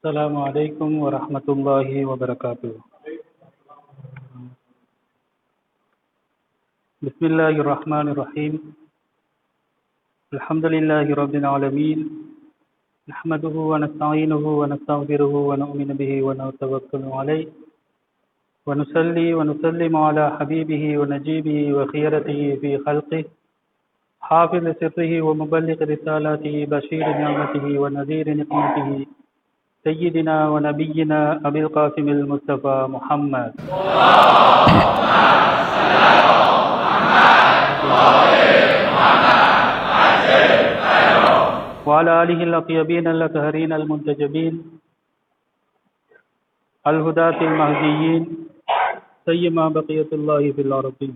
السلام عليكم ورحمة الله وبركاته. بسم الله الرحمن الرحيم. الحمد لله رب العالمين. نحمده ونستعينه ونستغفره ونؤمن به ونتوكل عليه ونصلي ونسلم على حبيبه ونجيبه وخيرته في خلقه حافظ سره ومبلغ رسالاته بشير نعمته ونذير نقمته سيدنا ونبينا أبي القاسم المصطفى محمد وعلى آله الأطيبين الأطهرين المنتجبين الهداة المهديين سيما بقية الله في الأرضين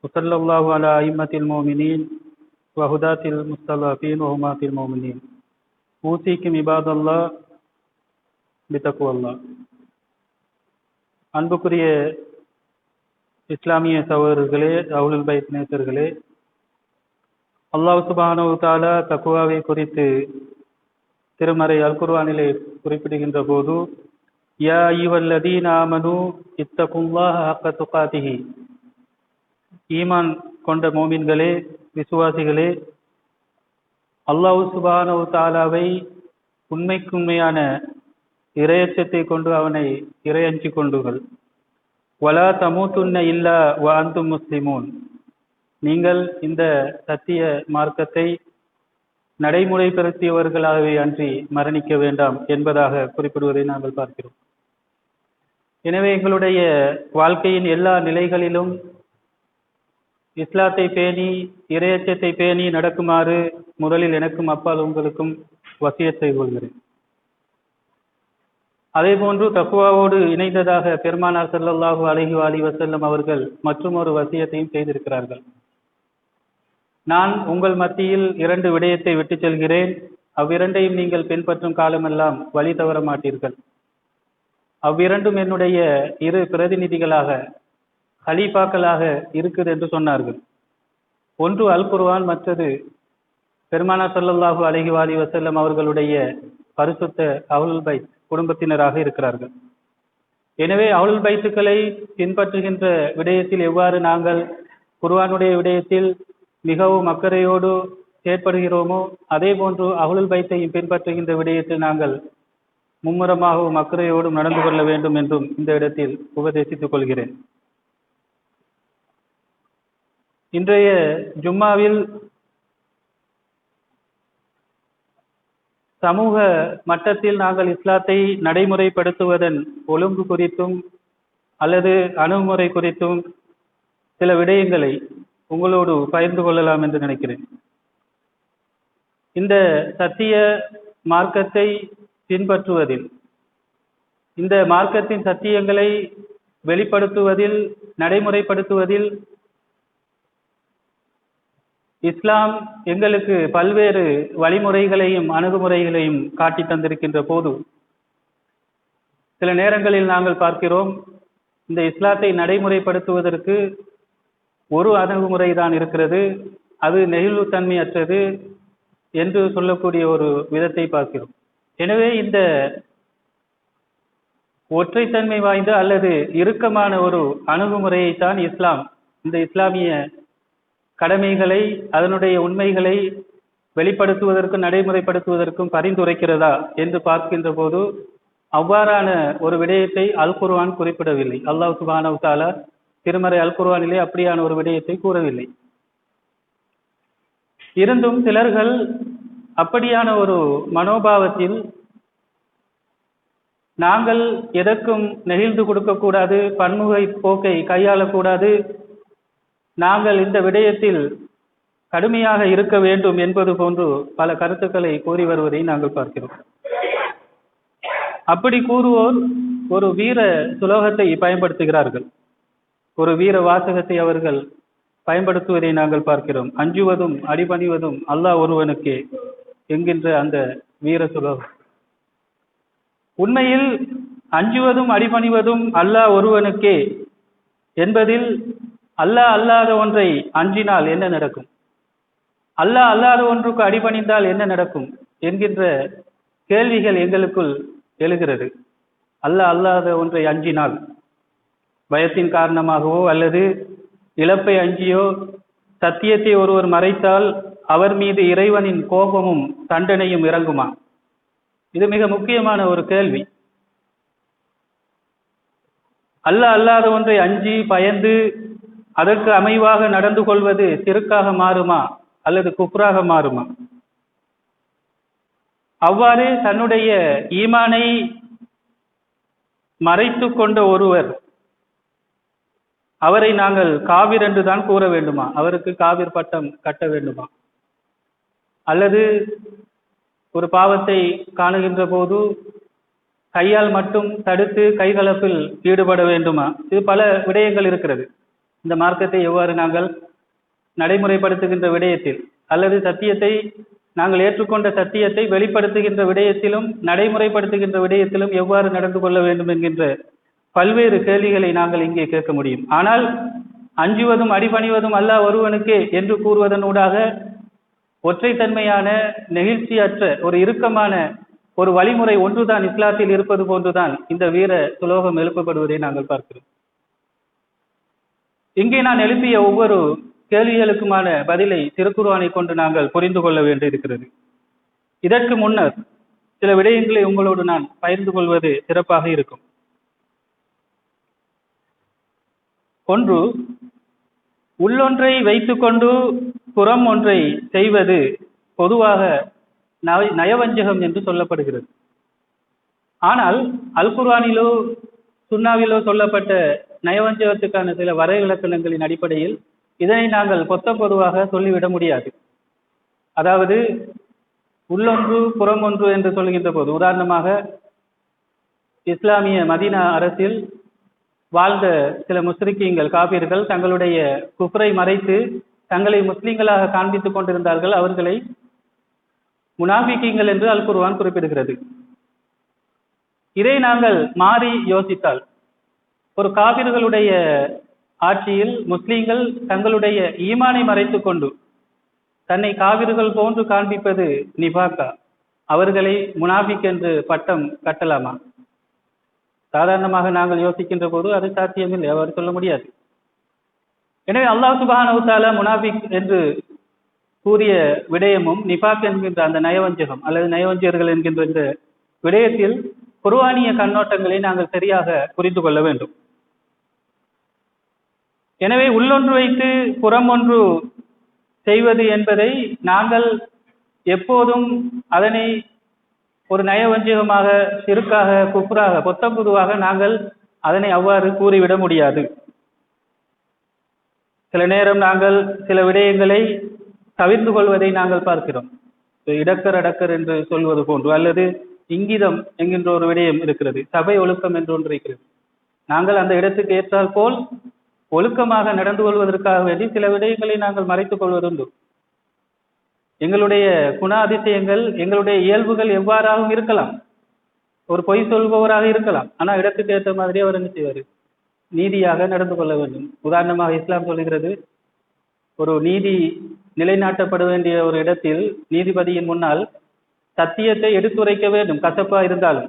وصلى الله على أئمة المؤمنين وهداة المستضعفين وهمات المؤمنين أوصيكم عباد الله بتقوى الله. அன்புக்குரிய இஸ்லாமிய சகோதரர்களே, அவுலுல் பைத் நேசர்களே, அல்லாஹ் சுப்ஹானஹு வ தஆலா தக்வாவை குறித்து திருமறை அல் குர்ஆனிலே குறிப்பிடுகின்ற போது, யா அய்யுஹல்லதீன ஆமனூ இத்தகுல்லாஹ ஹக்க துகாதிஹி, ஈமான் கொண்ட மோமின்களே, விசுவாசிகளே, அல்லாஹ் சுப்ஹானஹு வ தஆலாவை உண்மைக்குண்மையான இறையச்சத்தை கொண்டு அவனை இறையஞ்சி கொண்டுகள். வலா தமூதுன்ன இல்லா வ அன்தும் முஸ்லிமூன், நீங்கள் இந்த சத்திய மார்க்கத்தை நடைமுறைப்படுத்தியவர்களாகவே அன்றி மரணிக்க வேண்டாம் என்பதாக குறிப்பிடுவதை நாங்கள் பார்க்கிறோம். எனவே எங்களுடைய வாழ்க்கையின் எல்லா நிலைகளிலும் இஸ்லாத்தை பேணி இறையச்சத்தை பேணி நடக்குமாறு முதலில் எனக்கும் அப்பால் உங்களுக்கும் வசியத் செய்து கொள்கிறேன். அதே போன்று தக்வாவோடு இணைந்ததாக பெருமானார் ஸல்லல்லாஹு அலைஹி வஸல்லம் அவர்கள் மற்றும் ஒரு வசியத்தையும் செய்திருக்கிறார்கள். நான் உங்கள் மத்தியில் 2 விடயத்தை விட்டு செல்கிறேன், அவ்விரண்டையும் நீங்கள் பின்பற்றும் காலமெல்லாம் வழி தவற மாட்டீர்கள். அவ்விரண்டும் என்னுடைய 2 பிரதிநிதிகளாக ஹலீஃபாக்களாக இருக்குது என்று சொன்னார்கள். ஒன்று அல் குர்ஆன், மற்றது பெருமானார் ஸல்லல்லாஹு அலைஹி வஸல்லம் அவர்களுடைய பரிசுத்த அஹ்லுல் பைத் குடும்பத்தினராக இருக்கிறார்கள். எனவே அஹ்லுல் பைத்துக்களை பின்பற்றுகின்ற விடயத்தில் எவ்வாறு நாங்கள் குர்ஆனுடைய விடயத்தில் மிகவும் அக்கறையோடு செயற்படுகிறோமோ, அதே போன்று அஹ்லுல் பைத்தையும் பின்பற்றுகின்ற விடயத்தில் நாங்கள் மும்முரமாகவும் அக்கறையோடும் நடந்து கொள்ள வேண்டும் என்றும் இந்த இடத்தில் உபதேசித்துக் கொள்கிறேன். இன்றைய ஜும்மாவில் சமூக மட்டத்தில் நாங்கள் இஸ்லாத்தை நடைமுறைப்படுத்துவதன் ஒழுங்கு குறித்தும் அல்லது அணுகுமுறை குறித்தும் சில விடயங்களை உங்களோடு பகிர்ந்து கொள்ளலாம் என்று நினைக்கிறேன். இந்த சத்திய மார்க்கத்தை பின்பற்றுவதில், இந்த மார்க்கத்தின் சத்தியங்களை வெளிப்படுத்துவதில், நடைமுறைப்படுத்துவதில் இஸ்லாம் எங்களுக்கு பல்வேறு வழிமுறைகளையும் அணுகுமுறைகளையும் காட்டி தந்திருக்கின்ற போது, சில நேரங்களில் நாங்கள் பார்க்கிறோம், இந்த இஸ்லாத்தை நடைமுறைப்படுத்துவதற்கு ஒரு அணுகுமுறை தான் இருக்கிறது, அது நெகிழ்வுத்தன்மையற்றது என்று சொல்லக்கூடிய ஒரு விதத்தை பார்க்கிறோம். எனவே இந்த ஒற்றைத்தன்மை வாய்ந்த அல்லது இறுக்கமான ஒரு அணுகுமுறையைத்தான் இஸ்லாம், இந்த இஸ்லாமிய கடமைகளை, அதனுடைய உண்மைகளை வெளிப்படுத்துவதற்கும் நடைமுறைப்படுத்துவதற்கும் பரிந்துரைக்கிறதா என்று பார்க்கின்ற போது அவ்வாறான ஒரு விடயத்தை அல் குர்ஆன் குறிப்பிடவில்லை. அல்லாஹ் சுப்ஹானஹு வ தஆலா திருமறை அல் குர்ஆனிலே அப்படியான ஒரு விடயத்தை கூறவில்லை. இருந்தும் சிலர்கள் அப்படியான ஒரு மனோபாவத்தில் நாங்கள் எதற்கும் நெகிழ்ந்து கொடுக்கக்கூடாது, பன்முகை போக்கை கையாளக்கூடாது, நாங்கள் இந்த விடயத்தில் கடுமையாக இருக்க வேண்டும் என்பது போன்று பல கருத்துக்களை கூறி வருவதை நாங்கள் பார்க்கிறோம். அப்படி கூறுவோர் ஒரு வீர சுலோகத்தை பயன்படுத்துகிறார்கள், ஒரு வீர வாசகத்தை அவர்கள் பயன்படுத்துவதை நாங்கள் பார்க்கிறோம். அஞ்சுவதும் அடிபணிவதும் அல்லாஹ் ஒருவனுக்கே என்கின்ற அந்த வீர சுலோகம். உண்மையில் அஞ்சுவதும் அடிபணிவதும் அல்லாஹ் ஒருவனுக்கே என்பதில் அல்லாஹ் அல்லாத ஒன்றை அஞ்சினால் என்ன நடக்கும், அல்லாஹ் அல்லாத ஒன்றுக்கு அடிபணிந்தால் என்ன நடக்கும் என்கின்ற கேள்விகள் எங்களுக்குள் எழுகிறது. அல்லாஹ் அல்லாத ஒன்றை அஞ்சினால், பயத்தின் காரணமாகவோ அல்லது இழப்பை அஞ்சியோ சத்தியத்தை ஒருவர் மறைத்தால் அவர் மீது இறைவனின் கோபமும் தண்டனையும் இறங்குமா? இது மிக முக்கியமான ஒரு கேள்வி. அல்லாஹ் அல்லாத ஒன்றை அஞ்சி பயந்து அதற்கு அமைவாக நடந்து கொள்வது சிறுக்காக மாறுமா அல்லது குஃப்ராக மாறுமா? அவ்வாறு தன்னுடைய ஈமானை மறைத்து கொண்ட ஒருவர், அவரை நாங்கள் காவிர் என்று தான் கூற வேண்டுமா? அவருக்கு காவிர் பட்டம் கட்ட வேண்டுமா? அல்லது ஒரு பாவத்தை காணுகின்ற போது கையால் மட்டும் தடுத்து கைகலப்பில் ஈடுபட வேண்டுமா? இது பல விடயங்கள் இருக்கிறது. இந்த மார்க்கத்தை எவ்வாறு நாங்கள் நடைமுறைப்படுத்துகின்ற விடயத்தில், அல்லது சத்தியத்தை நாங்கள் ஏற்றுக்கொண்ட சத்தியத்தை வெளிப்படுத்துகின்ற விடயத்திலும் நடைமுறைப்படுத்துகின்ற விடயத்திலும் எவ்வாறு நடந்து கொள்ள வேண்டும் என்கின்ற பல்வேறு கேள்விகளை நாங்கள் இங்கே கேட்க முடியும். ஆனால் அஞ்சுவதும் அடிபணிவதும் அல்லாஹ் ஒருவனுக்கே என்று கூறுவதனூடாக ஒற்றைத்தன்மையான நெகிழ்ச்சியற்ற ஒரு இறுக்கமான ஒரு வழிமுறை ஒன்றுதான் இஸ்லாத்தில் இருப்பது போன்றுதான் இந்த வீர சுலோகம் எழுப்பப்படுவதை நாங்கள் பார்க்கிறோம். இங்கே நான் எழுப்பிய ஒவ்வொரு கேள்விகளுக்குமான பதிலை திருக்குர்ஆனை கொண்டு நாங்கள் புரிந்து கொள்ள வேண்டியிருக்கிறது. இதற்கு முன்னர் சில விடயங்களை உங்களோடு நான் பகிர்ந்து கொள்வது சிறப்பாக இருக்கும். ஒன்று, உள்ளொன்றை வைத்துக்கொண்டு புறம் ஒன்றை செய்வது பொதுவாக நயவஞ்சகம் என்று சொல்லப்படுகிறது. ஆனால் அல் குர்ஆனிலோ சுன்னாவிலோ சொல்லப்பட்ட நயவஞ்சகத்துக்கான சில வரைவிலக்கணங்களின் அடிப்படையில் இதனை நாங்கள் பொதுவாக சொல்லிவிட முடியாது. அதாவது உள்ளொன்று புறம் ஒன்று என்று சொல்கின்ற போது, உதாரணமாக இஸ்லாமிய மதீனா அரசில் வாழ்ந்த சில முஸ்ரிக்கீங்கள், காபீர்கள் தங்களுடைய குஃப்ரை மறைத்து தங்களை முஸ்லிம்களாக காண்பித்துக் கொண்டிருந்தார்கள். அவர்களை முனாஃபிகீங்கள் என்று அல் குர்ஆன் குறிப்பிடுகிறது. இதை நாங்கள் மாறி யோசித்தால், ஒரு காபிர்களுடைய ஆட்சியில் முஸ்லிம்கள் தங்களுடைய ஈமானை மறைத்து கொண்டு தன்னை காவிர்கள் போன்று காண்பிப்பது நிபாக்கா, அவர்களை முனாஃபிக் என்று பட்டம் கட்டலாமா? சாதாரணமாக நாங்கள் யோசிக்கின்ற போது அது சாத்தியமில்லை, அவர் சொல்ல முடியாது. எனவே அல்லாஹ் சுப்ஹானஹு வ தஆலா முனாஃபிக் என்று கூறிய விடயமும் நிபாக் என்கின்ற அந்த நயவஞ்சகம் அல்லது நயவஞ்சகர்கள் என்கின்ற இந்த விடயத்தில் குர்ஆனிய கண்ணோட்டங்களை நாங்கள் சரியாக புரிந்து கொள்ள வேண்டும். எனவே உள்ளொன்று வைத்து புறம் ஒன்று செய்வது என்பதை நாங்கள் எப்போதும் அதனை ஒரு நயவஞ்சகமாக, சிறுக்காக, குஃப்ராக, பொதுவாக நாங்கள் அதனை அவ்வாறு கூறிவிட முடியாது. சில நேரம் நாங்கள் சில விடயங்களை தவிர்த்து கொள்வதை நாங்கள் பார்க்கிறோம். இடக்கர் அடக்கர் என்று சொல்வது போன்று, அல்லது இங்கிதம் என்கின்ற ஒரு விடயம் இருக்கிறது, சபை ஒழுக்கம் என்று ஒன்று இருக்கிறது. நாங்கள் அந்த இடத்துக்கு ஏற்றால் போல் ஒழுக்கமாக நடந்து கொள்வதற்காக வேண்டி சில விடயங்களை நாங்கள் மறைத்துக் கொள்வதுண்டு. எங்களுடைய குணாதிசயங்கள், எங்களுடைய இயல்புகள் எவ்வாறாகவும் இருக்கலாம். ஒரு பொய் சொல்பவராக இருக்கலாம், ஆனால் இடத்துக்கு ஏற்ற மாதிரி அவர் என்ன செய்வார்? நீதியாக நடந்து கொள்ள வேண்டும். உதாரணமாக இஸ்லாம் சொல்கிறது, ஒரு நீதி நிலைநாட்டப்பட வேண்டிய ஒரு இடத்தில் நீதிபதியின் முன்னால் சத்தியத்தை எடுத்துரைக்க வேண்டும், கசப்பா இருந்தாலும்.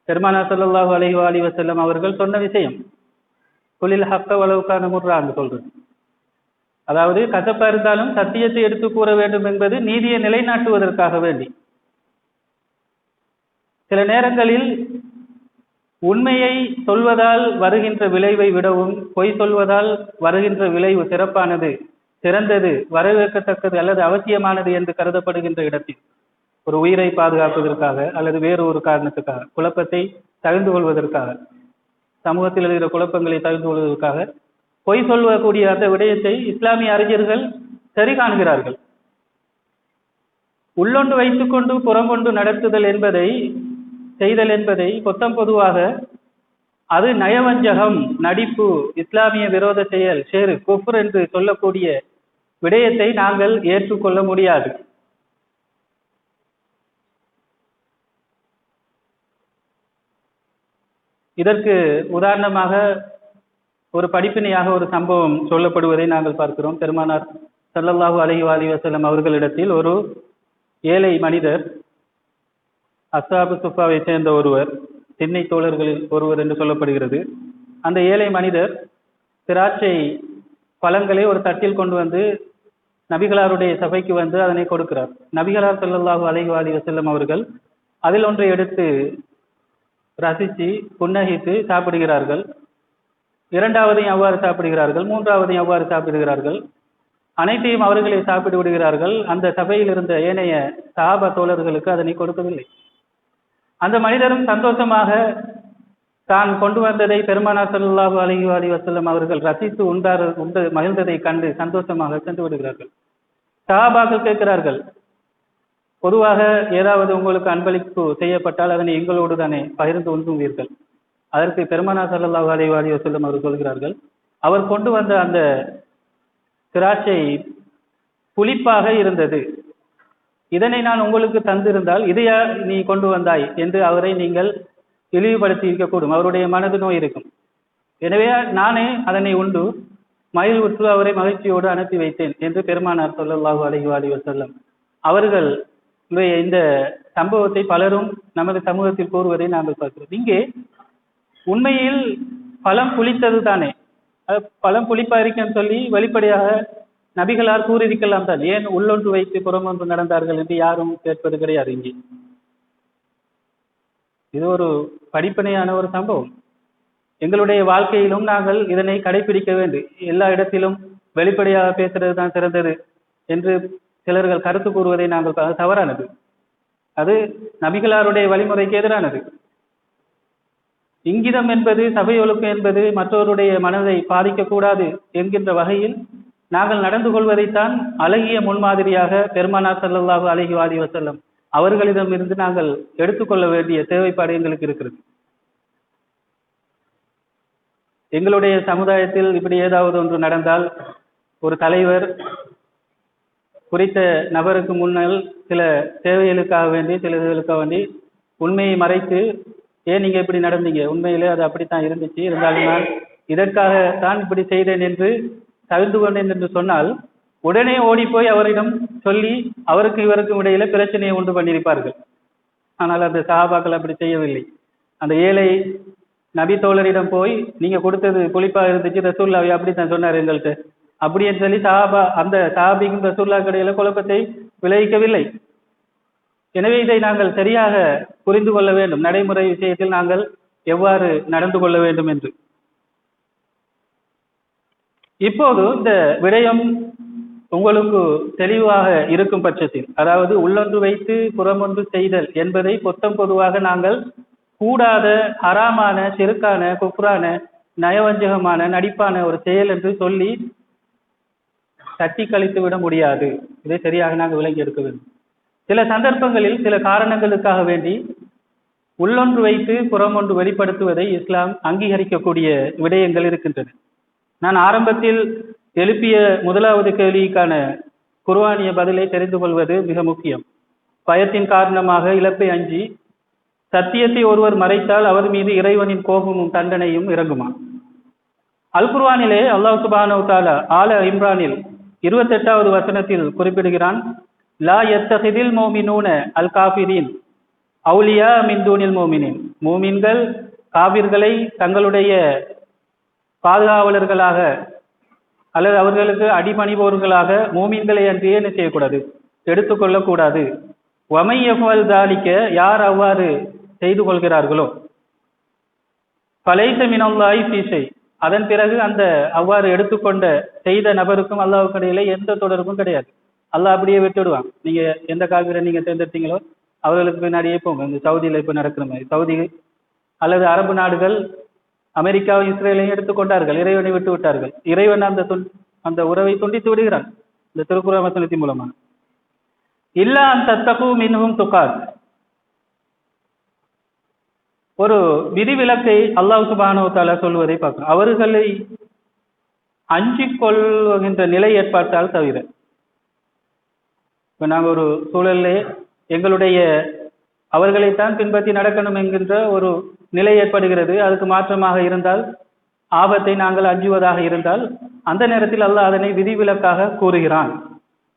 பெருமானார் ஸல்லல்லாஹு அலைஹி வஸல்லம் அவர்கள் சொன்ன விஷயம், குலில் ஹக்க வலவ் கான முர்ரா என்று சொல்றது. அதாவது கசப்பா இருந்தாலும் சத்தியத்தை எடுத்து கூற வேண்டும் என்பது நீதியை நிலைநாட்டுவதற்காக வேண்டி. சில நேரங்களில் உண்மையை சொல்வதால் வருகின்ற விளைவை விடவும் பொய் சொல்வதால் வருகின்ற விளைவு சிறப்பானது, சிறந்தது, வரவேற்கத்தக்கது அல்லது அவசியமானது என்று கருதப்படுகின்ற இடத்தில் ஒரு உயிரை பாதுகாப்பதற்காக அல்லது வேறு ஒரு காரணத்துக்காக, குழப்பத்தை தவிர்த்து கொள்வதற்காக, சமூகத்தில் இருக்கிற குழப்பங்களை தவிர்த்து கொள்வதற்காக பொய் சொல்லக்கூடிய அந்த விடயத்தை இஸ்லாமிய அறிஞர்கள் சரி காண்கிறார்கள். உள்ளொன்று வைத்துக்கொண்டு புறங்கொண்டு நடத்துதல் என்பதை, செய்தல் என்பதை பொதுவாக அது நயவஞ்சகம், நடிப்பு, இஸ்லாமிய விரோத செயல், ஷேரு, குஃப்ர் என்று சொல்லக்கூடிய விடயத்தை நாங்கள் ஏற்றுக்கொள்ள முடியாது. இதற்கு உதாரணமாக ஒரு படிப்பினையாக ஒரு சம்பவம் சொல்லப்படுவதை நாங்கள் பார்க்கிறோம். பெருமானார் ஸல்லல்லாஹு அலைஹி வஸல்லம் அவர்களிடத்தில் ஒரு ஏழை மனிதர் அஸ்ஹாபு சுஃபாவை சேர்ந்த ஒருவர், திண்ணை தோழர்களில் ஒருவர் என்று சொல்லப்படுகிறது. அந்த ஏழை மனிதர் திராட்சை பழங்களை ஒரு தட்டில் கொண்டு வந்து நபிகளாருடைய சபைக்கு வந்து அதனை கொடுக்கிறார். நபிகளார் ஸல்லல்லாஹு அலைஹி வஸல்லம் அவர்கள் அதில் ஒன்றை எடுத்து ரசித்து புன்னகித்து சாப்பிடுகிறார்கள். இரண்டாவதையும் அவ்வாறு சாப்பிடுகிறார்கள், மூன்றாவதையும் அவ்வாறு சாப்பிடுகிறார்கள். அனைத்தையும் அவர்களை சாப்பிட்டு விடுகிறார்கள். அந்த சபையில் இருந்த ஏனைய சஹாபா தோழர்களுக்கு அதனை கொடுக்கவில்லை. அந்த மனிதரும் சந்தோஷமாக தான் கொண்டு வந்ததை பெருமானார் ஸல்லல்லாஹு அலைஹி வஸல்லம் அவர்கள் ரசித்து உண்டு மகிழ்ந்ததை கண்டு சந்தோஷமாக சென்று விடுகிறார்கள். சஹாபாக்கள் கேட்கிறார்கள், பொதுவாக ஏதாவது உங்களுக்கு அன்பளிப்பு செய்யப்பட்டால் அதனை எங்களோடு தானே பகிர்ந்து உண்ணுவீர்கள். அதற்கு பெருமானார் ஸல்லல்லாஹு அலைஹி வஸல்லம் அவர்கள் சொல்கிறார்கள், அவர் கொண்டு வந்த அந்த திராட்சை புளிப்பாக இருந்தது, இதனை நான் உங்களுக்கு தந்திருந்தால் இதையா நீ கொண்டு வந்தாய் என்று அவரை நீங்கள் இழிவுபடுத்தி இருக்கக்கூடும், அவருடைய மனது நோய் இருக்கும். எனவே நானே அதனை உண்டு மகிழ்வுற்று அவரை மகிழ்ச்சியோடு அனுப்பி வைத்தேன் என்று பெருமானார் ஸல்லல்லாஹு அலைஹி வஸல்லம் அவர்கள் இந்த சம்பவத்தை பலரும் நமது சமூகத்தில் கூறுவதை நாங்கள் பார்க்கிறோம். இங்கே உண்மையில் பழம் புளித்தது தானே, பழம் புளிப்பா இருக்குன்னு சொல்லி வெளிப்படையாக நபிகளார் கூறியிருக்கலாம் தான், ஏன் உள்ளொன்று வைத்து புறமொன்று நடந்தார்கள் என்று யாரும் கேட்பது கிடையாது. இங்கே இது ஒரு படிப்பனையான ஒரு சம்பவம். எங்களுடைய வாழ்க்கையிலும் நாங்கள் இதனை கடைபிடிக்க வேண்டும். எல்லா இடத்திலும் வெளிப்படையாக பேசுறது தான் சிறந்தது என்று சிலர்கள் கருத்து கூறுவதை நாங்கள் தவறானது. அது நபிகளாருடைய வழிமுறைக்கு எதிரானது. இங்கிதம் என்பது, சபை ஒழுக்கம் என்பது மற்றவருடைய மனதை பாதிக்கக்கூடாது என்கின்ற வகையில் நாங்கள் நடந்து கொள்வதைத்தான் அழகிய முன்மாதிரியாக பெருமானார் ஸல்லல்லாஹு அலைஹி வஸல்லம் அவர்களிடமிருந்து நாங்கள் எடுத்துக்கொள்ள வேண்டிய தேவைப்பாடு எங்களுக்கு இருக்கிறது. எங்களுடைய சமுதாயத்தில் இப்படி ஏதாவது ஒன்று நடந்தால் ஒரு தலைவர் குறித்த நபருக்கு முன்னால் சில தேவைகளுக்காக வேண்டி சில இதுகளுக்காக வேண்டி உண்மையை மறைத்து, ஏன் நீங்க இப்படி நடந்தீங்க, உண்மையிலே அது அப்படித்தான் இருந்துச்சு, இருந்தாலும் நான் இதற்காக தான் இப்படி செய்தேன் என்று தவிர்த்து கொண்டேன் என்று சொன்னால் உடனே ஓடி போய் அவரிடம் சொல்லி அவருக்கு இவருக்கும் இடையில பிரச்சனையை உண்டு பண்ணியிருப்பார்கள். ஆனால் அந்த சஹாபாக்கள் அப்படி செய்யவில்லை. அந்த ஏழை நபி தோழரிடம் போய் நீங்க கொடுத்தது புளிப்பா இருந்துச்சு, ரசூலுல்லாஹி அப்படித்தான் சொன்னார் எங்கள்கிட்ட அப்படின்னு சொல்லி அந்த சஹாபிக்கும் ரசூலுல்லாஹி இடையில குழப்பத்தை விளைவிக்கவில்லை. எனவே இதை நாங்கள் சரியாக புரிந்து கொள்ள வேண்டும், நடைமுறை விஷயத்தில் நாங்கள் எவ்வாறு நடந்து கொள்ள வேண்டும் என்று. இப்போது இந்த விடயம் உங்களுக்கு தெளிவாக இருக்கும் பட்சத்தில், அதாவது உள்ளொன்று வைத்து புறமொன்று செய்தல் என்பதை பொதுவாக நாங்கள் கூடாத, ஹராமான, சிறுக்கான, குஃப்ரான, நயவஞ்சகமான, நடிப்பான ஒரு செயல் என்று சொல்லி தட்டி கழித்து விட முடியாது. இதை சரியாக நாங்கள் விளங்கி எடுக்க வேண்டும். சில சந்தர்ப்பங்களில் சில காரணங்களுக்காக வேண்டி உள்ளொன்று வைத்து புறமொன்று வெளிப்படுத்துவதை இஸ்லாம் அங்கீகரிக்கக்கூடிய விடயங்கள் இருக்கின்றன. நான் ஆரம்பத்தில் எழுப்பிய முதலாவது கேள்விக்கான குர்ஆனிய பதிலை தெரிந்து கொள்வது மிக முக்கியம். பயத்தின் காரணமாக இழப்பை அஞ்சி சத்தியத்தை ஒருவர் மறைத்தால் அவர் மீது இறைவனின் கோபமும் தண்டனையும் இறங்குமா? அல் குர்ஆனிலே அல்லாஹ் சுப்ஹானஹு வ தஆலா ஆல இம்ரானில் 28வது வசனத்தில் குறிப்பிடுகிறான், லா யத்தஹிதில் முஃமினூன அல் காஃபிரீன் அவுலியா மின் தூனில் முஃமினீன். மூமின்கள் காபிர்களை தங்களுடைய பாதுகாவலர்களாக அல்லது அவர்களுக்கு அடிபணிபவர்களாக மூமின்களை அன்றியே என்ன செய்யக்கூடாது, எடுத்துக்கொள்ளக்கூடாது. வமை யஃஅல் ஸாலிக, யார் அவ்வாறு செய்து கொள்கிறார்களோ, ஃபலைஸ மினல்லாஹி ஃபீ ஷை, அதன் பிறகு அந்த அவ்வாறு எடுத்துக்கொண்ட செய்த நபருக்கும் அல்லாஹ்வுக்கு இடையில எந்த தொடர்பும் கிடையாது. அல்லாஹ் அப்படியே விட்டுடுவான். நீங்க எந்த காபிரை நீங்க தேர்ந்தெடுத்தீங்களோ அவர்களுக்கு பின்னாடியே போங்க. இந்த சவுதியில இப்ப நடக்கிற மாதிரி, சவுதி அல்லது அரபு நாடுகள் அமெரிக்காவும் இஸ்ரேலையும் எடுத்துக்கொண்டார்கள், இறைவனை விட்டு விட்டார்கள். இறைவன் அந்த உறவை துண்டித்து விடுகிறான் இந்த திருக்குர்ஆன் வசனத்தின் மூலமாக. இல்லா அன் தத்தகு மின்ஹும் துகாத், ஒரு விதிவிலக்கை அல்லாஹ் சுப்ஹானஹு வ தஆலா சொல்வதை பார்க்கிறோம். அவர்களை அஞ்சிக் கொள்கின்ற நிலை ஏற்பட்டால் தவிர. இப்ப நாங்கள் ஒரு சூழலே எங்களுடைய அவர்களைத்தான் பின்பற்றி நடக்கணும் என்கின்ற ஒரு நிலை ஏற்படுகிறது. அதுக்கு மாற்றமாக இருந்தால், ஆபத்தை நாங்கள் அஞ்சுவதாக இருந்தால், அந்த நேரத்தில் அல்லாஹ் அதனை விதிவிலக்காக கூறுகிறான்.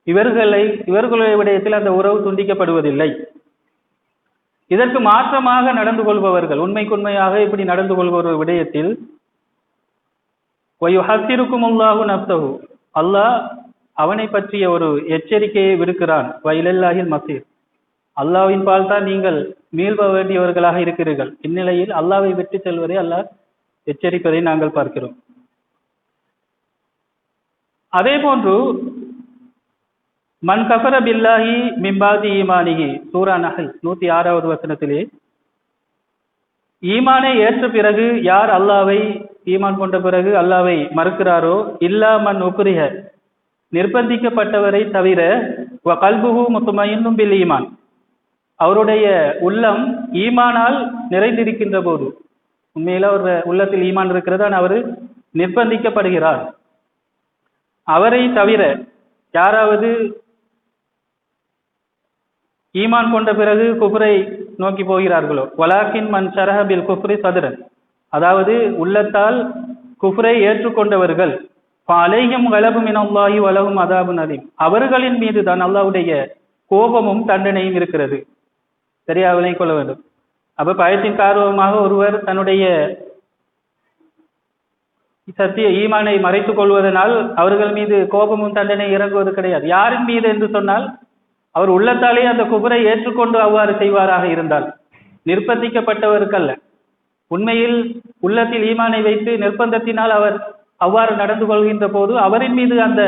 இவர்களுடைய விடயத்தில் அந்த உறவு துண்டிக்கப்படுவதில்லை. இதற்கு மாற்றமாக நடந்து கொள்பவர்கள், உண்மைக்குண்மையாக இப்படி நடந்து கொள்பவர் விடயத்தில் வயுஹத்திருக்குமுல்லாஹு நப்தஹு, அல்லாஹ் அவனை பற்றிய ஒரு எச்சரிக்கையை விடுக்கிறான். வயலல்லாஹில் மசீர், அல்லாஹ்வின் பால் தான் நீங்கள் மீள்ப வேண்டியவர்களாக இருக்கிறீர்கள். இந்நிலையில் அல்லாஹ்வை விட்டு செல்வதை அல்லாஹ் எச்சரிப்பதை நாங்கள் பார்க்கிறோம். அதே போன்று மன் கஃபர பில்லாஹி மிம்பாதி ஈமானிஹி, சூரா நஹல் 106வது வசனத்திலே, ஈமானை ஏற்ற பிறகு யார் அல்லாஹ்வை ஈமான் கொண்ட பிறகு அல்லாஹ்வை மறுக்கிறாரோ, இல்லா மன் உக்ரிஹ, நிர்பந்திக்கப்பட்டவரை தவிர, வ கல்புஹு முத்மயின்னும் பில் ஈமான், அவருடைய உள்ளம் ஈமானால் நிறைந்திருக்கின்ற போது, உண்மையில அவர் உள்ளத்தில் ஈமான் இருக்கிறது, அவர் நிர்பந்திக்கப்படுகிறார். அவரை தவிர யாராவது ஈமான் கொண்ட பிறகு குஃப்ரை நோக்கி போகிறார்களோ, வலாக்கின் மன் ஷரஹ பில் குஃப்ரி சதுரன், அதாவது உள்ளத்தால் குஃப்ரை ஏற்றுக்கொண்டவர்கள், அலைஹிம் கலபு மினல்லாஹி வலஹும் அதாபுன் அலீம், அவர்களின் மீது தான் அல்லாஹ்வுடைய கோபமும் தண்டனையும் இருக்கிறது. சரியாக விளங்கிக் கொள்ள வேண்டும். அப்ப பயத்தின் காரணமாக ஒருவர் தன்னுடைய சத்திய ஈமானை மறைத்துக் கொள்வதனால் அவர்கள் மீது கோபமும் தண்டனை இறங்குவது கிடையாது. யாரின் மீது என்று சொன்னால், அவர் உள்ளத்தாலே அந்த குஃப்ரை ஏற்றுக்கொண்டு அவ்வாறு செய்வாராக இருந்தால், நிர்பந்திக்கப்பட்டவருக்கல்ல. உண்மையில் உள்ளத்தில் ஈமானை வைத்து நிர்பந்தத்தினால் அவர் அவ்வாறு நடந்து கொள்கின்ற போது அவரின் மீது அந்த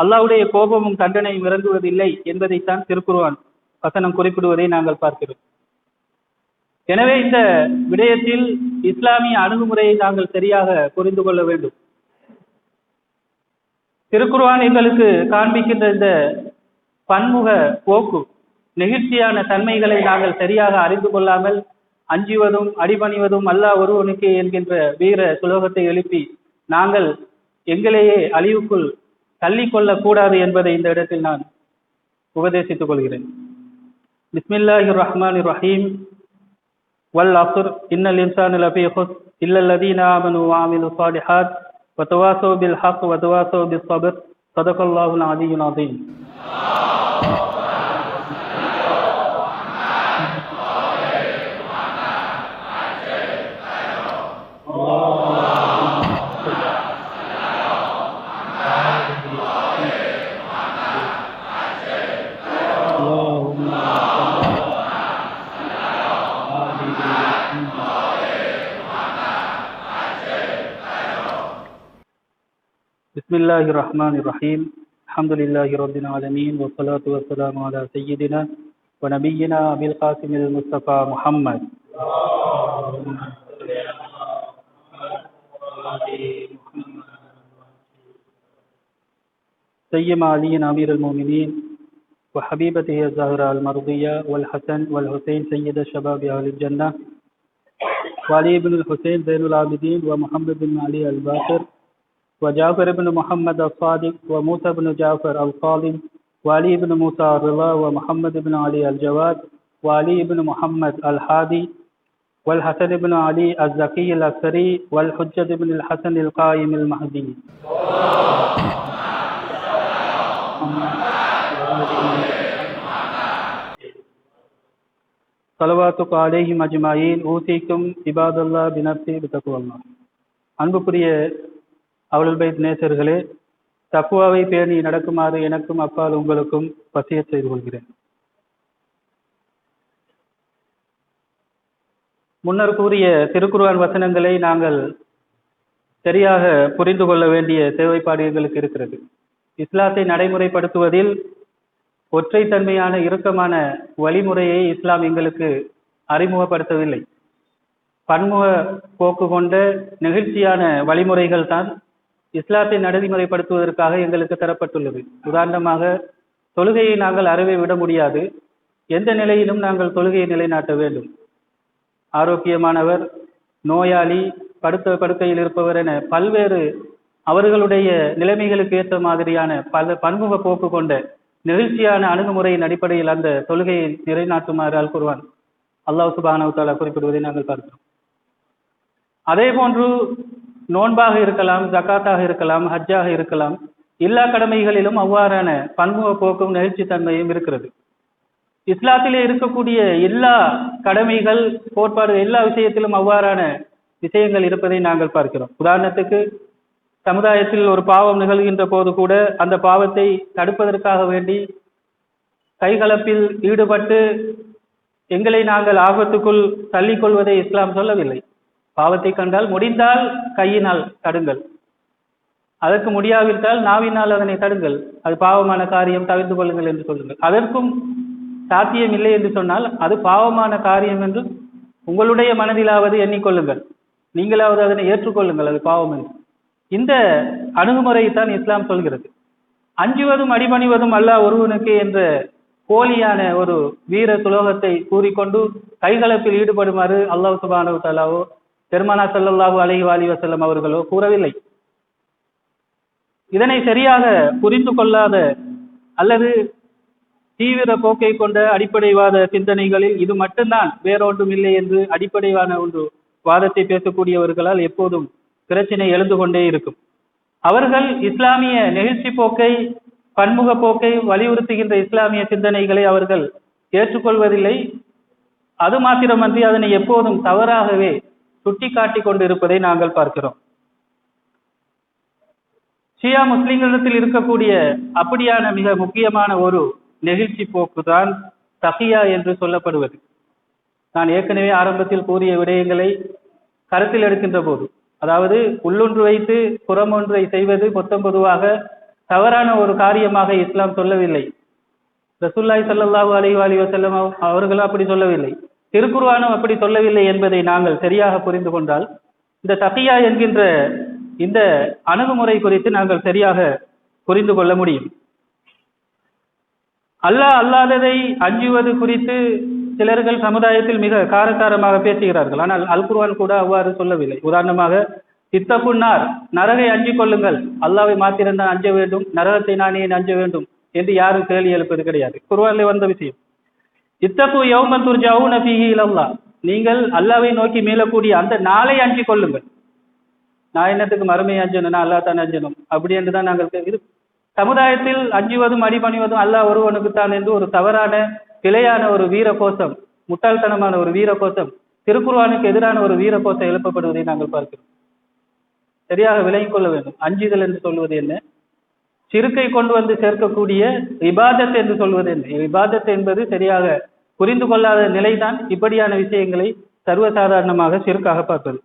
அல்லாஹ்வுடைய கோபமும் தண்டனையும் இறங்குவதில்லை என்பதைத்தான் திருக்குர்ஆன் வசனம் குறிப்பிடுவதை நாங்கள் பார்க்கிறோம். எனவே இந்த விடயத்தில் இஸ்லாமிய அணுகுமுறையை நாங்கள் சரியாக புரிந்து கொள்ள வேண்டும். திருக்குர்ஆன் எங்களுக்கு காண்பிக்கின்ற இந்த பன்முக போக்கு, நெகிழ்ச்சியான தன்மைகளை நாங்கள் சரியாக அறிந்து கொள்ளாமல் அஞ்சுவதும் அடிபணிவதும் அல்லாஹ் ஒருவனுக்கு என்கின்ற வீர சுலோகத்தை எழுப்பி நாங்கள் எங்களையே அழிவுக்குள் தள்ளிக்கொள்ளக் கூடாது என்பதை இந்த இடத்தில் நான் உபதேசித்துக் கொள்கிறேன். பிஸ்மில்லாஹிர் ரஹ்மானிர் ரஹீம். வல் அஸ்ர் இன்னல் இன்சான லஃபீ குஸ்ர் இல்லல்லதீன ஆமனு வ அமிலுஸ் ஸாலிஹாத் வ தவாஸவ் பில் ஹக் வ தவாஸவ் பிஸ் ஸப்ர். ஸதகல்லாஹுல் அலிய்யுல் அஸீம். பிஸ்மில்லாஹிர் ரஹ்மானிர் ரஹீம். அல்ஹம்துலில்லாஹி ரப்பில் ஆலமீன் வஸ்ஸலாத்து வஸ்ஸலாமு அலா சய்யிதினா வ நபியினா அபில் காசிமில் முஸ்தபா முஹம்மத். سيما علي أمير المؤمنين وحبيبته الزهراء المرضية والحسن والحسين سيد الشباب أهل الجنة وعلي بن الحسين زين العابدين ومحمد بن علي الباقر وجعفر بن محمد الصادق وموسى بن جعفر القاضي وعلي بن موسى الرضا ومحمد بن علي الجواد وعلي بن محمد الحادي والحسن بن علي الزكي الأكثري والحجة بن الحسن القائم المهدي. ஸலவாத்துக அலைஹிம் அஜ்மாயின். ஊசிக்கும் இபாதல்லாஹ் பினஃப்ஸி பிதக்வல்லாஹ். அன்புக்குரிய அஹ்லுல் பைத் நேசர்களே, தக்வாவை பேணி நடக்குமாறு எனக்கும் அப்பால் உங்களுக்கும் வசியத் செய்து கொள்கிறேன். முன்னர் கூறிய திருக்குர்ஆன் வசனங்களை நாங்கள் சரியாக புரிந்து கொள்ள வேண்டிய தேவைப்பாடு எங்களுக்கு இருக்கிறது. இஸ்லாத்தை நடைமுறைப்படுத்துவதில் ஒற்றைத்தன்மையான இறுக்கமான வழிமுறையை இஸ்லாம் எங்களுக்கு அறிமுகப்படுத்தவில்லை. பன்முக போக்கு கொண்ட நெகிழ்ச்சியான வழிமுறைகள் தான் இஸ்லாத்தை நடைமுறைப்படுத்துவதற்காக எங்களுக்கு தரப்பட்டுள்ளது. உதாரணமாக, தொழுகையை நாங்கள் அறவே விட முடியாது. எந்த நிலையிலும் நாங்கள் தொழுகையை நிலைநாட்ட வேண்டும். ஆரோக்கியமானவர், நோயாளி, படுக்கையில் இருப்பவர் என பல்வேறு அவர்களுடைய நிலைமைகளுக்கு ஏற்ற மாதிரியான பல பன்முக போக்கு கொண்ட நெகிழ்ச்சியான அணுகுமுறையின் அடிப்படையில் அந்த தொழுகையை நிலைநாட்டுமாறு அல் குர்ஆன் அல்லாஹ் சுப்ஹானஹு வ தஆலா குறிப்பிடுவதை நாங்கள் பார்க்கிறோம். அதே போன்று நோன்பாக இருக்கலாம், ஜகாத்தாக இருக்கலாம், ஹஜ்ஜாக இருக்கலாம், எல்லா கடமைகளிலும் அவ்வாறான பன்முக போக்கும் நெகிழ்ச்சி தன்மையும் இருக்கிறது. இஸ்லாத்திலே இருக்கக்கூடிய எல்லா கடமைகள், கோட்பாடு, எல்லா விஷயத்திலும் அவ்வாறான விஷயங்கள் இருப்பதை நாங்கள் பார்க்கிறோம். உதாரணத்துக்கு, சமுதாயத்தில் ஒரு பாவம் நிகழ்கின்ற போது கூட அந்த பாவத்தை தடுப்பதற்காக வேண்டி கைகலப்பில் ஈடுபட்டு எங்களை நாங்கள் ஆபத்துக்குள் தள்ளிக்கொள்வதை இஸ்லாம் சொல்லவில்லை. பாவத்தை கண்டால் முடிந்தால் கையினால் தடுங்கள், அதற்கு முடியாவிட்டால் நாவினால் அதனை தடுங்கள், அது பாவமான காரியம், தவிர்த்து கொள்ளுங்கள் என்று சொல்லுங்கள். அதற்கும் சாத்தியம் இல்லை என்று சொன்னால் அது பாவமான காரியம் என்று உங்களுடைய மனதிலாவது எண்ணிக்கொள்ளுங்கள், நீங்களாவது அதனை ஏற்றுக்கொள்ளுங்கள், அது பாவம் என்று. இந்த அணுகுமுறை தான் இஸ்லாம் சொல்கிறது. அஞ்சுவதும் அடிபணிவதும் அல்லாஹ் ஒருவனுக்கு என்ற போலியான ஒரு வீர சுலோகத்தை கூறிக்கொண்டு கைகலப்பில் ஈடுபடுமாறு அல்லாஹ் சுப்ஹானஹு வ தஆலாவோ பெருமானார் ஸல்லல்லாஹு அலைஹி வஸல்லம் அவர்களோ கூறவில்லை. இதனை சரியாக புரிந்து கொள்ளாத அல்லது தீவிர போக்கை கொண்ட அடிப்படைவாத சிந்தனைகளில் இது மட்டும்தான், வேறொன்றும் இல்லை என்று அடிப்படைவான ஒன்று வாதத்தை பேசக்கூடியவர்களால் எப்போதும் பிரச்சனை எழுந்து கொண்டே இருக்கும். அவர்கள் இஸ்லாமிய நெகிழ்ச்சி போக்கை, பன்முக போக்கை வலியுறுத்துகின்ற இஸ்லாமிய சிந்தனைகளை அவர்கள் ஏற்றுக்கொள்வதில்லை. அது மாத்திரமன்றி அதனை எப்போதும் தவறாகவே சுட்டி காட்டி கொண்டிருப்பதை நாங்கள் பார்க்கிறோம். ஷியா முஸ்லிம்களிடத்தில் இருக்கக்கூடிய அப்படியான மிக முக்கியமான ஒரு நெகிழ்ச்சி போக்கு தான் தகியா என்று சொல்லப்படுவது. நான் ஏற்கனவே ஆரம்பத்தில் கூறிய விடயங்களை கருத்தில் எடுக்கின்ற போது, அதாவது உள்ளொன்று வைத்து புறமொன்றை செய்வது மொத்தம் பொதுவாக தவறான ஒரு காரியமாக இஸ்லாம் சொல்லவில்லை. ரசூலுல்லாஹி ஸல்லல்லாஹு அலைஹி வஸல்லம் அவர்களும் அப்படி சொல்லவில்லை, திருக்குர்ஆனும் அப்படி சொல்லவில்லை என்பதை நாங்கள் சரியாக புரிந்து கொண்டால் இந்த தகியா என்கின்ற இந்த அணுகுமுறை குறித்து நாங்கள் சரியாக புரிந்து கொள்ள முடியும். அல்லாஹ் அல்லாததை அஞ்சுவது குறித்து சிலர்கள் சமுதாயத்தில் மிக காரசாரமாக பேசுகிறார்கள். ஆனால் அல் குர்ஆன் கூட அவ்வாறு சொல்லவில்லை. உதாரணமாக, இத்தகுன்னார், நரகை அஞ்சிக் கொள்ளுங்கள், அல்லாஹ்வை மாத்திரம்தான் அஞ்ச வேண்டும், நரகத்தை நான் ஏன் அஞ்ச வேண்டும் என்று யாரும் கேள்வி எழுப்பது கிடையாது. குர்ஆனிலே வந்த விஷயம். இத்தகு யௌமன் துர்ஜஊன ஃபீஹி இலல்லாஹ், நீங்கள் அல்லாஹ்வை நோக்கி மீளக்கூடிய அந்த நாளை அஞ்சிக் கொள்ளுங்கள். நான் என்னத்துக்கு மறுமையை அஞ்சணும், நான் அல்லாஹ் தான் அஞ்சணும் அப்படி என்றுதான் நாங்கள் இது சமுதாயத்தில் அஞ்சுவதும் அடிபணிவதும் அல்லாஹ் ஒருவனுக்குத்தான் என்று ஒரு தவறான பிழையான ஒரு வீர கோஷம், முட்டாள்தனமான ஒரு வீர கோஷம், திருக்குர்ஆனுக்கு எதிரான ஒரு வீர கோஷம் எழுப்பப்படுவதை நாங்கள் பார்க்கிறோம். சரியாக விளங்கிக் கொள்ள வேண்டும். அஞ்சுதல் என்று சொல்வது என்ன, சிறுக்கை கொண்டு வந்து சேர்க்கக்கூடிய இபாதத் என்று சொல்வது என்ன. இபாதத் என்பது சரியாக புரிந்து கொள்ளாத நிலைதான் இப்படியான விஷயங்களை சர்வசாதாரணமாக சிறுக்காக பார்ப்பது.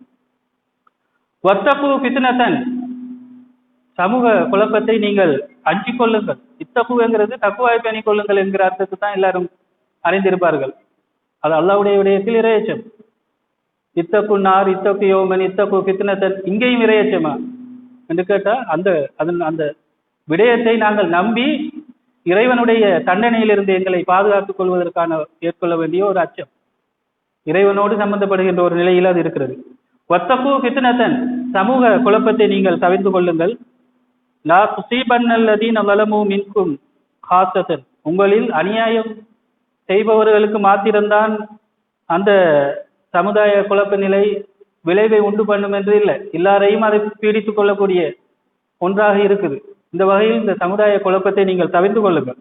வத்தகு ஃபித்னத்தன், சமூக குழப்பத்தை நீங்கள் அஞ்சிக் கொள்ளுங்கள். இத்தகுங்கிறது தக்குவாய் பேணிக் கொள்ளுங்கள் என்கிற அர்த்தத்தை தான் எல்லாரும் அறிந்திருப்பார்கள். அது அல்லாஹ்வுடைய விடயத்தில் இரையச்சம். இத்தகு நார், இத்தகு யௌமன், இத்தகு ஃபித்னத்தன், இங்கேயும் இரையச்சமா என்று கேட்டால் அந்த விடயத்தை நாங்கள் நம்பி இறைவனுடைய தண்டனையிலிருந்து எங்களை பாதுகாத்துக் கொள்வதற்கான ஏற்கொள்ள வேண்டிய ஒரு அச்சம், இறைவனோடு சம்பந்தப்படுகின்ற ஒரு நிலையில் அது இருக்கிறது. வத்தகு ஃபித்னத்தன், சமூக குழப்பத்தை நீங்கள் தவிர்த்து கொள்ளுங்கள். லா துஸீபன்னல்லதீன ஸலமூ மின்கும் காஸத்தன், உங்களில் அநியாயம் செய்பவர்களுக்கு மாத்திரம்தான் அந்த சமுதாய குழப்ப நிலை விளைவை உண்டு பண்ணும் என்று இல்லை, எல்லாரையும் அதை பீடித்துக் கொள்ளக்கூடிய ஒன்றாக இருக்குது. இந்த வகையில் இந்த சமுதாய குழப்பத்தை நீங்கள் தவிர்த்து கொள்ளுங்கள்,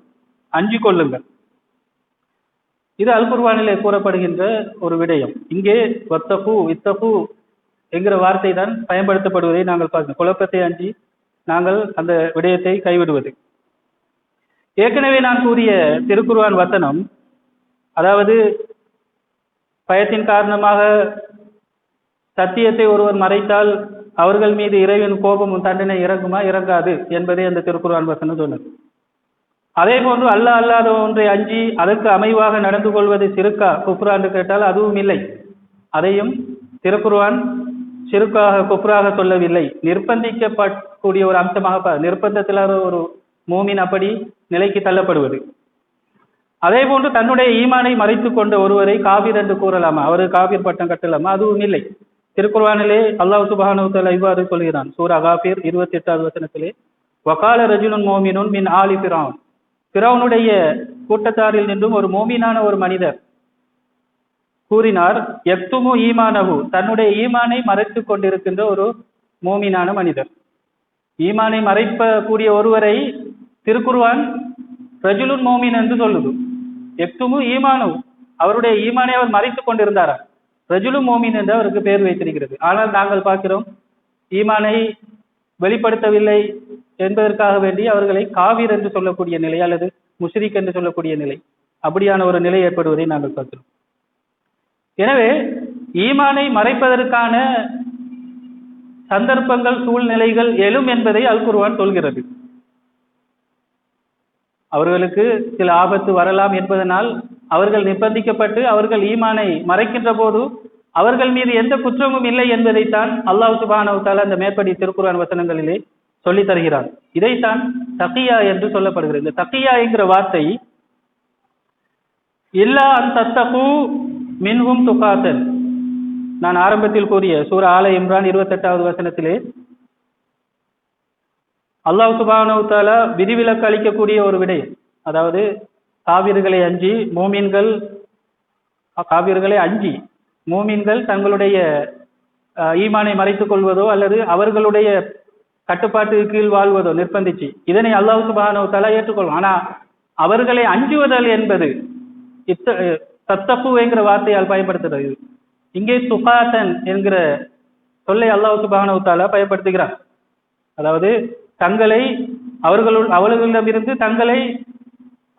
அஞ்சிக் கொள்ளுங்கள். இது அல் குர்ஆனிலே கூறப்படுகின்ற ஒரு விடயம். இங்கே வத்தகு இத்தகு என்கிற வார்த்தை தான் பயன்படுத்தப்படுவதை நாங்கள் பார்க்கிறோம். குழப்பத்தை அஞ்சி நாங்கள் அந்த விடயத்தை கைவிடுவது. ஏற்கனவே நான் கூறிய திருக்குர்ஆன் வசனம், அதாவது பயத்தின் காரணமாக சத்தியத்தை ஒருவர் மறைத்தால் அவர்கள் மீது இறைவன் கோபமும் தண்டனை இறங்குமா இறங்காது என்பதை அந்த திருக்குர்ஆன் வசனம் சொன்னது. அதே போன்று அல்லாஹ் அல்லாத ஒன்றை அஞ்சி அதற்கு அமைவாக நடந்து கொள்வது சிறுக்கா குஃப்ரா என்று கேட்டால் அதுவும் இல்லை. அதையும் திருக்குர்ஆன் சிறுக்காக குஃப்ராக சொல்லவில்லை, நிர்பந்திக்கப்படக்கூடிய ஒரு அம்சமாக, நிர்பந்தத்திலாத ஒரு மூமின் அப்படி நிலைக்கு தள்ளப்படுவது. அதே போன்று தன்னுடைய ஈமானை மறைத்து கொண்ட ஒருவரை காபிர் என்று கூறலாமா, அவரு காபிர் பட்டம் கட்டலாமா, அதுவும் இல்லை. திருக்குர்ஆனிலே அல்லாஹ் சுப்ஹானஹு வ தஆலா இவ்வாறு சொல்கிறான். சூரா காஃபிர் 28வது வசனத்திலே, வகால ரஜுலுன் மோமினுன் மின் ஆலி ஃபிரௌன், ஃபிரௌனுடைய கூட்டத்தாரில் நின்றும் ஒரு மோமினான ஒரு மனிதர் கூறினார், யக்துமு ஈமானஹு, தன்னுடைய ஈமானை மறைத்துக் கொண்டிருக்கின்ற ஒரு மோமினான மனிதர். ஈமானை மறைக்கக்கூடிய ஒருவரை திருக்குர்ஆன் ரஜுலுன் மோமின் என்று சொல்லுது. எக்துமு ஈமானு, அவருடைய ஈமானை அவர் மறைத்துக் கொண்டிருந்தாரா. ரஜுலு மோமின் என்று அவருக்கு பெயர் வைத்திருக்கிறது. ஆனால் நாங்கள் பார்க்கிறோம், ஈமானை வெளிப்படுத்தவில்லை என்பதற்காக வேண்டி அவர்களை காவிர் என்று சொல்லக்கூடிய நிலை அல்லது முஷ்ரிக் என்று சொல்லக்கூடிய நிலை, அப்படியான ஒரு நிலை ஏற்படுவதை நாங்கள் பார்க்கிறோம். எனவே ஈமானை மறைப்பதற்கான சந்தர்ப்பங்கள் சூழ்நிலைகள் எழும் என்பதை அல் குர்ஆன் சொல்கிறது. அவர்களுக்கு சில ஆபத்து வரலாம் என்பதனால் அவர்கள் நிர்பந்திக்கப்பட்டு அவர்கள் ஈமானை மறைக்கின்ற போது அவர்கள் மீது எந்த குற்றமும் இல்லை என்பதைத்தான் அல்லாஹ் சுப்ஹானஹு வ தஆலா அந்த மேற்படி திருக்குர்ஆன் வசனங்களிலே சொல்லி தருகிறார். இதைத்தான் தக்கியா என்று சொல்லப்படுகிறது. இந்த தக்கியா என்கிற வார்த்தை இல்லா அன் தத்தகு மின்ஹும் துகாத்தன், நான் ஆரம்பத்தில் கூறிய சூரா ஆல இம்ரான் 28வது வசனத்திலே அல்லாஹ் சுப்ஹானஹு வ தஆலா விதிவிலக்கு அளிக்கக்கூடிய ஒரு விடயம், அதாவது காவிர்களை அஞ்சி மூமின்கள் தங்களுடைய ஈமானை மறைத்துக் கொள்வதோ அல்லது அவர்களுடைய கட்டுப்பாட்டுக்கு கீழ் வாழ்வதோ நிர்பந்திச்சு, இதனை அல்லாஹ் சுப்ஹானஹு வ தஆலா ஏற்றுக்கொள்ளும். ஆனா அவர்களை அஞ்சுவதல் என்பது தத்தகு என்கிற வார்த்தையால் பயன்படுத்துகிறது. இங்கே துகாத்தன் என்கிற சொல்லை அல்லாஹ் சுப்ஹானஹு வ தஆலா பயன்படுத்துகிறார். அதாவது தங்களை அவர்களிடமிருந்து தங்களை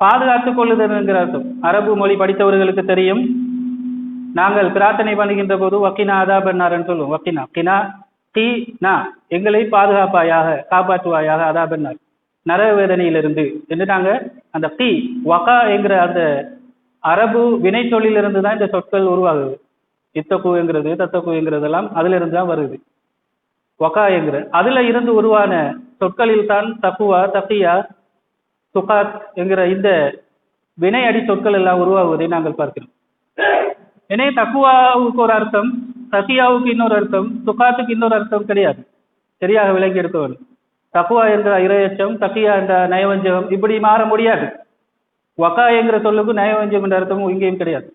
பாதுகாத்துக் கொள்ளுதல் என்கிற அர்த்தம். அரபு மொழி படித்தவர்களுக்கு தெரியும், நாங்கள் பிரார்த்தனை பண்ணுகின்ற போது வக்கினா அதாபன்னார் என்று சொல்லுவோம். வக்கினா கினா கி நா, எங்களை பாதுகாப்பாயாக காப்பாற்றுவாயாக, அதாபன்னார் நரக வேதனையிலிருந்து என்று நாங்க அந்த கி வகா என்கிற அந்த அரபு வினை சொல்லிலிருந்து தான் இந்த சொற்கள் உருவாகுது. இத்தகு என்கிறது தத்தகு என்கிறதெல்லாம் அதுல இருந்து தான் வருது. வகா என்கிற அதுல இருந்து உருவான சொற்களில் தான் தக்குவா தக்கியா துகாத் என்கிற இந்த வினை அடி சொற்கள் எல்லாம் உருவாகுவதை நாங்கள் பார்க்கிறோம். எனவே தக்குவாவுக்கு ஒரு அர்த்தம், தக்கியாவுக்கு இன்னொரு அர்த்தம், துகாத்துக்கு இன்னொரு அர்த்தம் கிடையாது. சரியாக விளங்கி எடுக்க வேண்டும். தக்குவா என்கிற இரையச்சம், தக்கியா என்ற நயவஞ்சகம் இப்படி மாற முடியாது. வகா என்கிற சொல்லுக்கு நயவஞ்சம் என்ற அர்த்தமும் இங்கேயும் கிடையாது.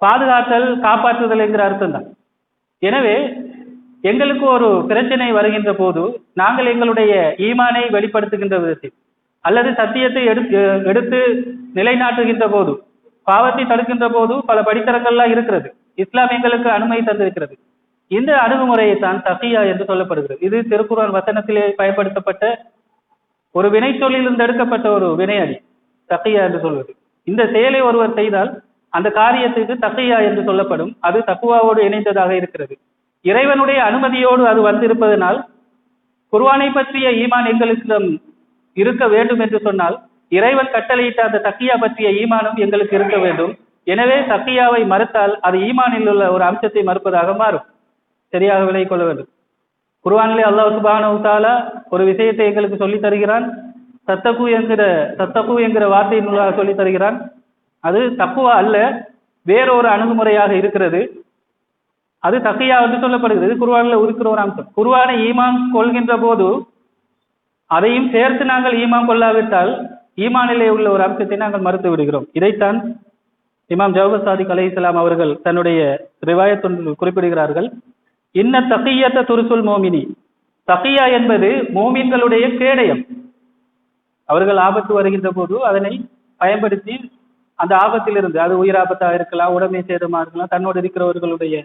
பாதுகாத்தல் காப்பாற்றுதல் என்கிற அர்த்தம் தான். எனவே எங்களுக்கு ஒரு பிரச்சனை வருகின்ற போது நாங்கள் எங்களுடைய ஈமானை வெளிப்படுத்துகின்ற விதத்தில் அல்லது சத்தியத்தை எடுத்து நிலைநாட்டுகின்ற போது, பாவத்தை தடுக்கின்ற போது பல படித்தரங்கள்லாம் இருக்கிறது. இஸ்லாம் எங்களுக்கு அனுமதி தந்திருக்கிறது. இந்த அணுகுமுறையை தான் தக்கியா என்று சொல்லப்படுகிறது. இது திருக்குர்ஆன் வசனத்திலே பயன்படுத்தப்பட்ட ஒரு வினை சொல்லிலிருந்து எடுக்கப்பட்ட ஒரு வினையடி தக்கியா என்று சொல்வது. இந்த செயலை ஒருவர் செய்தால் அந்த காரியத்துக்கு தக்கியா என்று சொல்லப்படும். அது தக்குவாவோடு இணைந்ததாக இருக்கிறது. இறைவனுடைய அனுமதியோடு அது வந்திருப்பதனால் குர்ஆனை பற்றிய ஈமான் எங்களுக்கு இருக்க வேண்டும் என்று சொன்னால் இறைவன் கட்டளையிட்ட அந்த தக்கியா பற்றிய ஈமானும் எங்களுக்கு இருக்க வேண்டும். எனவே தக்கியாவை மறுத்தால் அது ஈமானில் உள்ள ஒரு அம்சத்தை மறுப்பதாக மாறும். சரியாக விளங்கிக் கொள்ள வேண்டும். குர்ஆனிலே அல்லாஹ் சுப்ஹானஹு வ தஆலா ஒரு விஷயத்தை எங்களுக்கு சொல்லி தருகிறான். தத்தகு என்கிற வார்த்தையின் மூலமாக சொல்லி தருகிறான். அது தக்குவா அல்ல, வேறொரு அணுகுமுறையாக இருக்கிறது. அது தக்கியா என்று சொல்லப்படுகிறது. குர்ஆனில் இருக்கிற ஒரு அம்சம். குர்ஆனை ஈமான் கொள்கின்ற போது அதையும் சேர்த்து நாங்கள் ஈமான் கொள்ளாவிட்டால் ஈமானிலே உள்ள ஒரு அம்சத்தை நாங்கள் மறுத்து விடுகிறோம். இதைத்தான் இமாம் ஜஅஃபர் சாதிக் அலைஹிஸ்ஸலாம் அவர்கள் தன்னுடைய ரிவாயத்தில் குறிப்பிடுகிறார்கள். இன்ன தக்கியத்த துருசுல் மோமினி, தக்கியா என்பது மோமின்களுடைய கேடயம். அவர்கள் ஆபத்து வருகின்ற போது அதனை பயன்படுத்தி அந்த ஆபத்திலிருந்து, அது உயிர் ஆபத்தாக இருக்கலாம், உடைமை சேதமாக இருக்கலாம், தன்னோடு இருக்கிறவர்களுடைய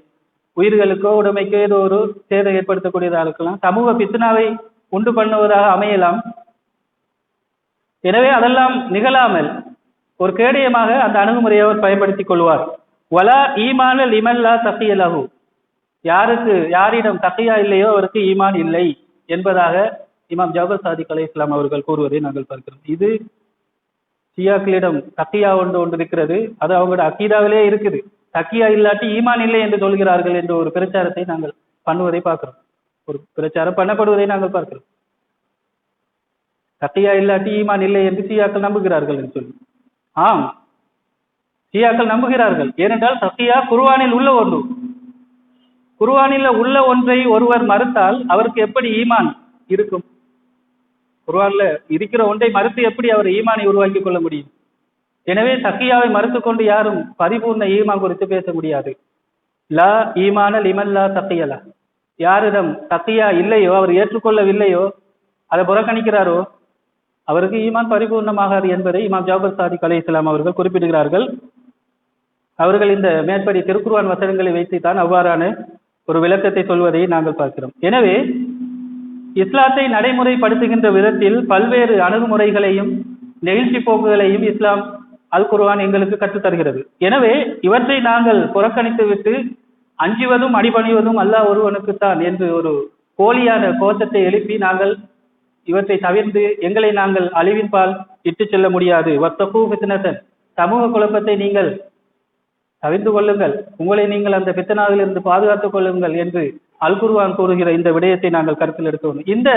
உயிர்களுக்கோ உடைமைக்கோ ஏதோ ஒரு சேதம் ஏற்படுத்தக்கூடியதாக இருக்கலாம், சமூக பித்னாவை உண்டு பண்ணுவதாக அமையலாம். எனவே அதெல்லாம் நிகழாமல் ஒரு கேடயமாக அந்த அணுகுமுறையை அவர் பயன்படுத்திக் கொள்வார். வலா ஈமான லிமல்லா தக்கியலஹு, யாரிடம் தக்கியா இல்லையோ அவருக்கு ஈமான் இல்லை என்பதாக இமாம் ஜஅஃபர் சாதிக் அலைஹிஸ்ஸலாம் அவர்கள் கூறுவதை நாங்கள் பார்க்கிறோம். இது ஷியாக்களிடம் தக்கியா ஒன்று இருக்கிறது. அது அவங்களோட அக்கீதாவிலே இருக்குது. தக்கியா இல்லாட்டி ஈமான் இல்லை என்று சொல்கிறார்கள் என்ற ஒரு பிரச்சாரத்தை நாங்கள் பண்ணுவதை பார்க்கிறோம். ஒரு பிரச்சாரம் பண்ணப்படுவதை நாங்கள் பார்க்கிறோம். தக்கியா இல்லாட்டி ஈமான் இல்லை என்று ஷியாக்கள் நம்புகிறார்கள் என்று சொல்லி. ஆம், ஷியாக்கள் நம்புகிறார்கள். ஏனென்றால் தக்கியா குர்ஆனில் உள்ள ஒன்று. குர்ஆனில் உள்ள ஒன்றை ஒருவர் மறுத்தால் அவருக்கு எப்படி ஈமான் இருக்கும்? குர்ஆன்ல இருக்கிற ஒன்றை மறுத்து எப்படி அவர் ஈமானை உருவாக்கி கொள்ள முடியும்? எனவே தக்கியாவை மறுத்துக் கொண்டு யாரும் பரிபூர்ண ஈமான் குறித்து பேச முடியாது. லா ஈமான லிமல்லா தக்கியலா, யாரிடம் தக்கியா இல்லையோ, அவர் ஏற்றுக்கொள்ளவில்லையோ, அதை புறக்கணிக்கிறாரோ, அவருக்கு ஈமான் பரிபூர்ணமாகாது என்பதை இமாம் ஜாபர் சாதிக் அலைஹிஸ்ஸலாம் அவர்கள் குறிப்பிடுகிறார்கள். அவர்கள் இந்த மேற்படி திருக்குர்ஆன் வசனங்களை வைத்துத்தான் அவ்வாறான ஒரு விளக்கத்தை சொல்வதை நாங்கள் பார்க்கிறோம். எனவே இஸ்லாத்தை நடைமுறைப்படுத்துகின்ற விதத்தில் பல்வேறு அணுகுமுறைகளையும் நெகிழ்ச்சி போக்குகளையும் இஸ்லாம் அல் குர்ஆன் எங்களுக்கு கற்றுத் தருகிறது. எனவே இவற்றை நாங்கள் புறக்கணித்து விட்டு அஞ்சுவதும் அடிபணிவதும் அல்லாஹ் ஒருவனுக்குத்தான் என்று ஒரு போலியான கோஷத்தை எழுப்பி நாங்கள் இவற்றை தவிர்த்து எங்களை நாங்கள் அழிவின் பால் இட்டு செல்ல முடியாது. வத்தகூ ஃபித்னத்தன், சமூக குழப்பத்தை நீங்கள் தவிர்த்து கொள்ளுங்கள், உங்களை நீங்கள் அந்த ஃபித்னாவில் இருந்து பாதுகாத்துக் கொள்ளுங்கள் என்று அல் குர்ஆன் கூறுகிற இந்த விடயத்தை நாங்கள் கருத்தில் எடுக்க வேண்டும். இந்த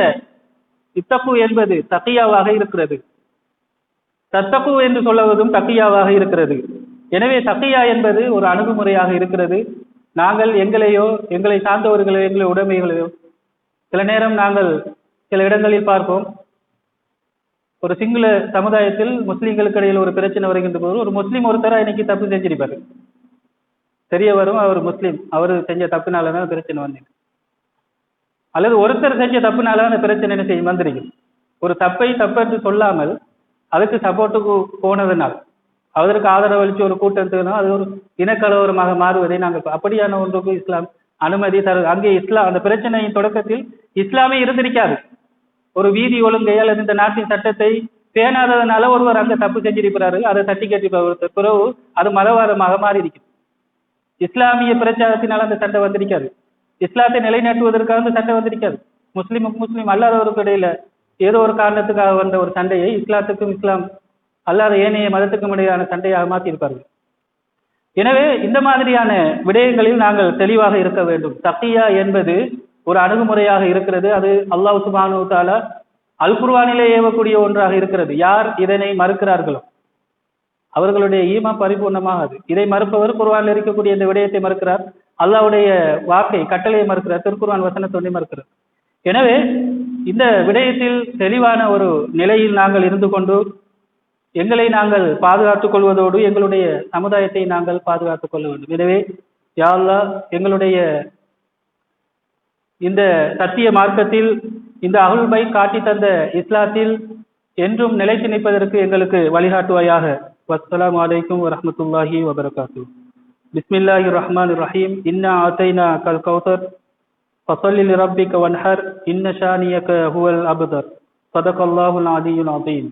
இத்தகு என்பது தக்கியாவாக இருக்கிறது, தத்தகு என்று சொல்லுவதும் தக்கியாவாக இருக்கிறது. எனவே தக்கியா என்பது ஒரு அணுகுமுறையாக இருக்கிறது. நாங்கள் எங்களையோ எங்களை சார்ந்தவர்களோ எங்களை உடைமைகளையோ சில நேரம் நாங்கள் சில இடங்களில் பார்ப்போம், ஒரு சிங்கள சமுதாயத்தில் முஸ்லீம்களுக்கு இடையில் ஒரு பிரச்சனை வருகின்ற போது ஒரு முஸ்லீம் ஒருத்தரா இன்னைக்கு தப்பு செஞ்சிருப்பாரு, தெரிய வரும் அவர் முஸ்லீம், அவர் செஞ்ச தப்புனாலதான் பிரச்சனை வந்தீங்க, அல்லது ஒருத்தர் செஞ்ச தப்புனால அந்த பிரச்சனை செய்ய வந்திருக்கு. ஒரு தப்பை தப்பென்று சொல்லாமல் அதுக்கு சப்போர்ட்டுக்கு போனதுனால் அதற்கு ஆதரவளித்து ஒரு கூட்டத்தினா அது ஒரு இனக்கலவரமாக மாறுவதை நாங்கள் அப்படியான ஒன்றுக்கு இஸ்லாம் அனுமதி தரு. அங்கே இஸ்லாம் அந்த பிரச்சனையின் தொடக்கத்தில் இஸ்லாமே இருந்திருக்காது. ஒரு வீதி ஒழுங்கை அல்லது இந்த நாட்டின் சட்டத்தை பேணாததுனால ஒருவர் அங்க தப்பு செஞ்சிருக்கிறார்கள், அதை தட்டி கேட்டு பிறகு அது மதவாதமாக மாறி இருக்கிறது. இஸ்லாமிய பிரச்சாரத்தினால் அந்த சட்டை வந்திருக்காது, இஸ்லாத்தை நிலைநாட்டுவதற்காக அந்த சட்டை வந்திருக்காது. முஸ்லீம் அல்லாதவருக்கு இடையில ஏதோ ஒரு காரணத்துக்காக வந்த ஒரு சண்டையை இஸ்லாத்துக்கும் இஸ்லாம் அல்லாத ஏனைய மதத்துக்கும் இடையிலான சண்டையாக மாற்றியிருப்பார்கள். எனவே இந்த மாதிரியான விடயங்களில் நாங்கள் தெளிவாக இருக்க வேண்டும். தக்கியா என்பது ஒரு அணுகுமுறையாக இருக்கிறது. அது அல்லாஹ் சுப்ஹானஹு வ தஆலா அல் குர்ஆனிலே ஏவக்கூடிய ஒன்றாக இருக்கிறது. யார் இதனை மறுக்கிறார்களோ அவர்களுடைய ஈமான் பரிபூர்ணமாகாது. இதை மறுப்பவர் குர்ஆனில் இருக்கக்கூடிய இந்த விடயத்தை மறுக்கிறார், அல்லாஹ்வுடைய வாக்கை கட்டளையை மறுக்கிறார், திருக்குர்ஆன் வசனத்தை மறுக்கிறார். எனவே இந்த விடயத்தில் தெளிவான ஒரு நிலையில் நாங்கள் இருந்து கொண்டு எங்களை நாங்கள் பாதுகாத்துக் கொள்வதோடு எங்களுடைய சமுதாயத்தை நாங்கள் பாதுகாத்துக் கொள்ள வேண்டும். எனவே யா அல்லாஹ் எங்களுடைய இந்த சத்திய மார்க்கத்தில் இந்த அஹ்லுல் பைத் காட்டி தந்த இஸ்லாத்தில் என்றும் நிலைத்து நிற்பதற்கு எங்களுக்கு வழிகாட்டுவாயாக. வஸ்ஸலாமு அலைக்கும் வரஹ்மத்துல்லாஹி வபரகாத்துஹு. பிஸ்மில்லாஹிர் ரஹ்மானிர் ரஹீம். இன்னா ஆதைனா கல் கௌசர் ஃபஸல்லி லிரப்பிக வன்ஹர் இன்ன ஷானியக ஹுவல் அப்தர். ஸதகல்லாஹுல் அலிய்யுல் அஸீம்.